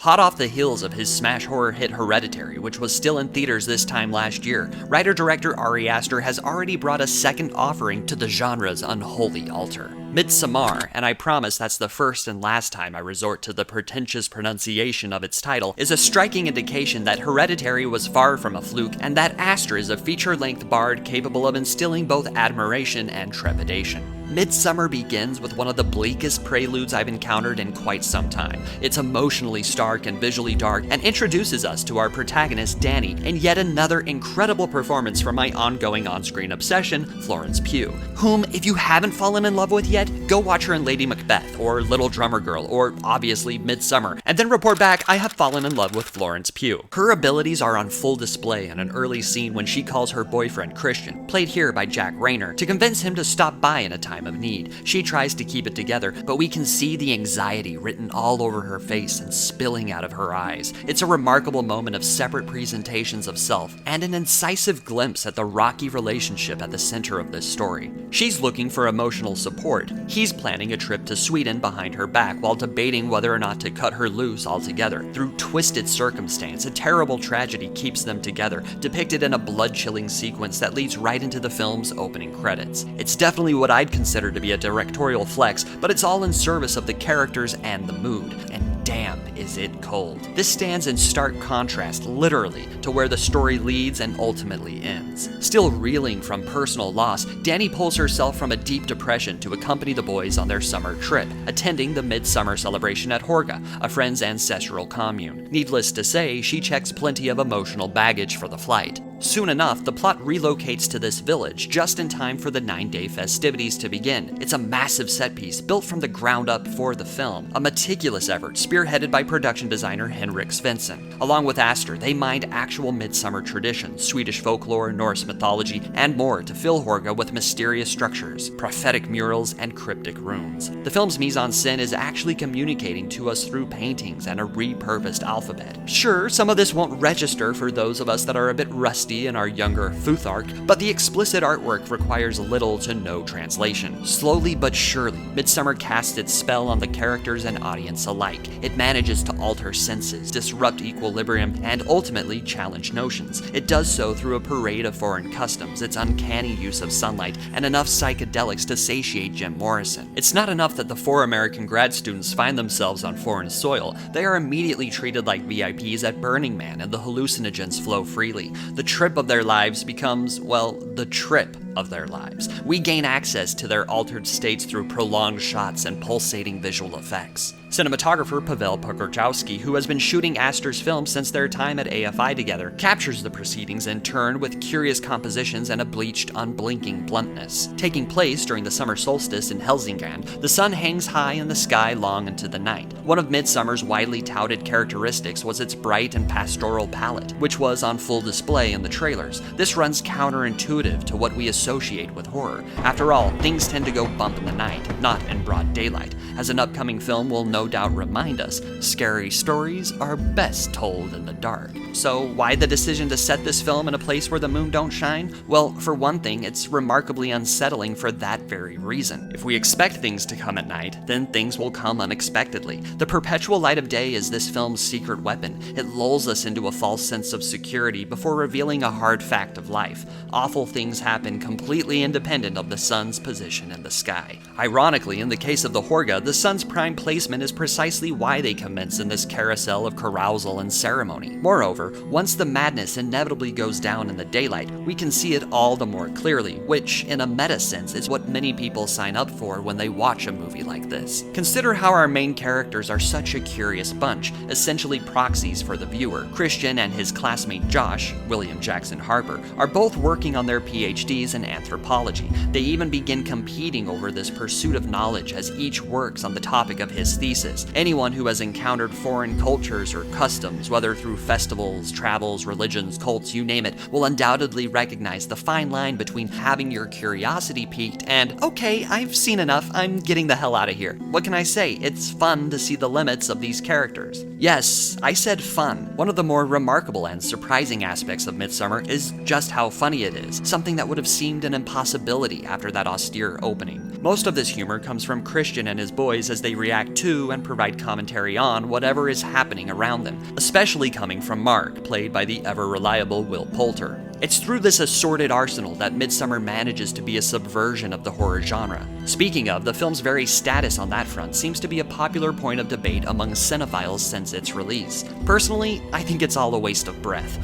Hot off the heels of his smash horror hit Hereditary, which was still in theaters this time last year, writer-director Ari Aster has already brought a second offering to the genre's unholy altar. Midsommar, and I promise that's the first and last time I resort to the pretentious pronunciation of its title, is a striking indication that Hereditary was far from a fluke, and that Aster is a feature-length bard capable of instilling both admiration and trepidation. Midsummer begins with one of the bleakest preludes I've encountered in quite some time. It's emotionally stark and visually dark, and introduces us to our protagonist Danny in yet another incredible performance from my ongoing on-screen obsession, Florence Pugh, whom, if you haven't fallen in love with yet, go watch her in Lady Macbeth, or Little Drummer Girl, or obviously Midsummer, and then report back I have fallen in love with Florence Pugh. Her abilities are on full display in an early scene when she calls her boyfriend Christian, played here by Jack Rayner, to convince him to stop by in a time of need. She tries to keep it together, but we can see the anxiety written all over her face and spilling out of her eyes. It's a remarkable moment of separate presentations of self, and an incisive glimpse at the rocky relationship at the center of this story. She's looking for emotional support. He's planning a trip to Sweden behind her back while debating whether or not to cut her loose altogether. Through twisted circumstance, a terrible tragedy keeps them together, depicted in a blood-chilling sequence that leads right into the film's opening credits. It's definitely what I'd consider to be a directorial flex, but it's all in service of the characters and the mood, and damn is it cold. This stands in stark contrast, literally, to where the story leads and ultimately ends. Still reeling from personal loss, Danny pulls herself from a deep depression to accompany the boys on their summer trip, attending the Midsummer celebration at Hårga, a friend's ancestral commune. Needless to say, she checks plenty of emotional baggage for the flight. Soon enough, the plot relocates to this village just in time for the 9-day festivities to begin. It's a massive set piece built from the ground up for the film, a meticulous effort spearheaded by production designer Henrik Svensson. Along with Aster, they mined actual midsummer traditions, Swedish folklore, Norse mythology, and more to fill Hårga with mysterious structures, prophetic murals, and cryptic runes. The film's mise-en-scène is actually communicating to us through paintings and a repurposed alphabet. Sure, some of this won't register for those of us that are a bit rusty in our younger Futhark, but the explicit artwork requires little to no translation. Slowly but surely, Midsummer casts its spell on the characters and audience alike. It manages to alter senses, disrupt equilibrium, and ultimately challenge notions. It does so through a parade of foreign customs, its uncanny use of sunlight, and enough psychedelics to satiate Jim Morrison. It's not enough that the 4 American grad students find themselves on foreign soil. They are immediately treated like VIPs at Burning Man, and the hallucinogens flow freely. The trip of their lives becomes, well, the trip of their lives. We gain access to their altered states through prolonged shots and pulsating visual effects. Cinematographer Pavel Pogorzelski, who has been shooting Aster's film since their time at AFI together, captures the proceedings in turn with curious compositions and a bleached, unblinking bluntness. Taking place during the summer solstice in Helsingland, the sun hangs high in the sky long into the night. One of Midsummer's widely touted characteristics was its bright and pastoral palette, which was on full display in the trailers. This runs counterintuitive to what we associate with horror. After all, things tend to go bump in the night, not in broad daylight. As an upcoming film will no doubt remind us, scary stories are best told in the dark. So why the decision to set this film in a place where the moon don't shine? Well, for one thing, it's remarkably unsettling for that very reason. If we expect things to come at night, then things will come unexpectedly. The perpetual light of day is this film's secret weapon. It lulls us into a false sense of security before revealing a hard fact of life. Awful things happen completely independent of the sun's position in the sky. Ironically, in the case of the Hårga, the sun's prime placement is precisely why they commence in this carousel of carousal and ceremony. Moreover, once the madness inevitably goes down in the daylight, we can see it all the more clearly, which, in a meta sense, is what many people sign up for when they watch a movie like this. Consider how our main characters are such a curious bunch, essentially proxies for the viewer. Christian and his classmate Josh, William Jackson Harper, are both working on their PhDs in anthropology. They even begin competing over this pursuit of knowledge as each works on the topic of his thesis. Anyone who has encountered foreign cultures or customs, whether through festivals, travels, religions, cults, you name it, will undoubtedly recognize the fine line between having your curiosity piqued and, okay, I've seen enough, I'm getting the hell out of here. What can I say? It's fun to see the limits of these characters. Yes, I said fun. One of the more remarkable and surprising aspects of Midsummer is just how funny it is, something that would have seemed an impossibility after that austere opening. Most of this humor comes from Christian and his boys as they react to and provide commentary on whatever is happening around them, especially coming from Mark, played by the ever-reliable Will Poulter. It's through this assorted arsenal that Midsommar manages to be a subversion of the horror genre. Speaking of, the film's very status on that front seems to be a popular point of debate among cinephiles since its release. Personally, I think it's all a waste of breath.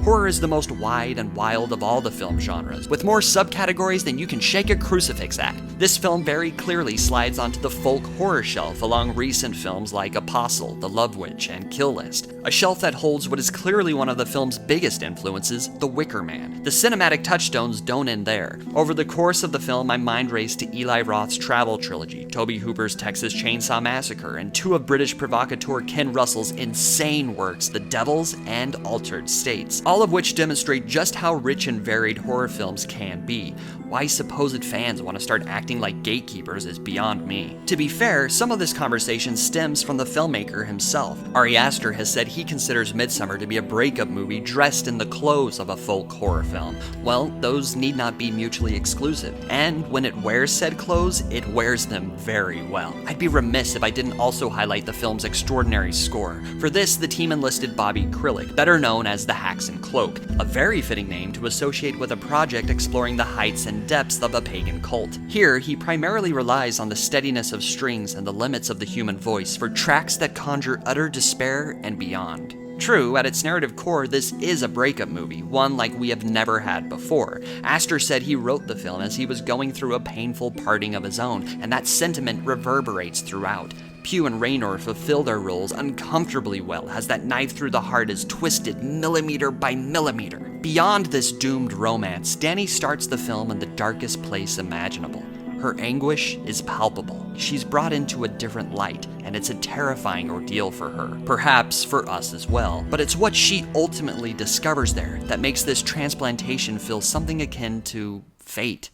Horror is the most wide and wild of all the film genres, with more subcategories than you can shake a crucifix at. This film very clearly slides onto the folk horror shelf along recent films like Apostle, The Love Witch, and Kill List, a shelf that holds what is clearly one of the film's biggest influences, The Wicker Man. The cinematic touchstones don't end there. Over the course of the film, my mind raced to Eli Roth's Travel trilogy, Tobe Hooper's Texas Chainsaw Massacre, and two of British provocateur Ken Russell's insane works, The Devils and Altered States, all of which demonstrate just how rich and varied horror films can be. Why supposed fans want to start acting like gatekeepers is beyond me. To be fair, some of this conversation stems from the filmmaker himself. Ari Aster has said he considers Midsommar to be a breakup movie dressed in the clothes of a folk horror film. Well, those need not be mutually exclusive, and when it wears said clothes, it wears them very well. I'd be remiss if I didn't also highlight the film's extraordinary score. For this, the team enlisted Bobby Krillick, better known as the Haxan Cloak, a very fitting name to associate with a project exploring the heights and depths of a pagan cult. Here, he primarily relies on the steadiness of strings and the limits of the human voice for tracks that conjure utter despair and beyond. True, at its narrative core, this is a breakup movie, one like we have never had before. Aster said he wrote the film as he was going through a painful parting of his own, and that sentiment reverberates throughout. Pugh and Raynor fulfill their roles uncomfortably well as that knife through the heart is twisted millimeter by millimeter. Beyond this doomed romance, Dani starts the film in the darkest place imaginable. Her anguish is palpable. She's brought into a different light, and it's a terrifying ordeal for her. Perhaps for us as well. But it's what she ultimately discovers there that makes this transplantation feel something akin to fate.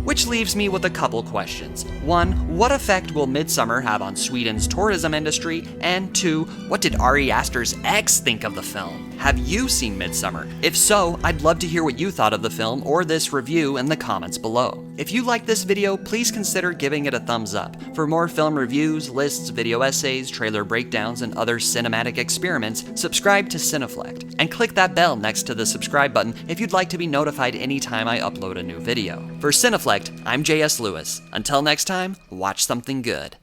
Which leaves me with a couple questions. 1, what effect will Midsommar have on Sweden's tourism industry? And 2, what did Ari Aster's ex think of the film? Have you seen Midsommar? If so, I'd love to hear what you thought of the film or this review in the comments below. If you liked this video, please consider giving it a thumbs up. For more film reviews, lists, video essays, trailer breakdowns, and other cinematic experiments, subscribe to Cineflect. And click that bell next to the subscribe button if you'd like to be notified anytime I upload a new video. For Cineflect, I'm JS Lewis. Until next time, watch something good.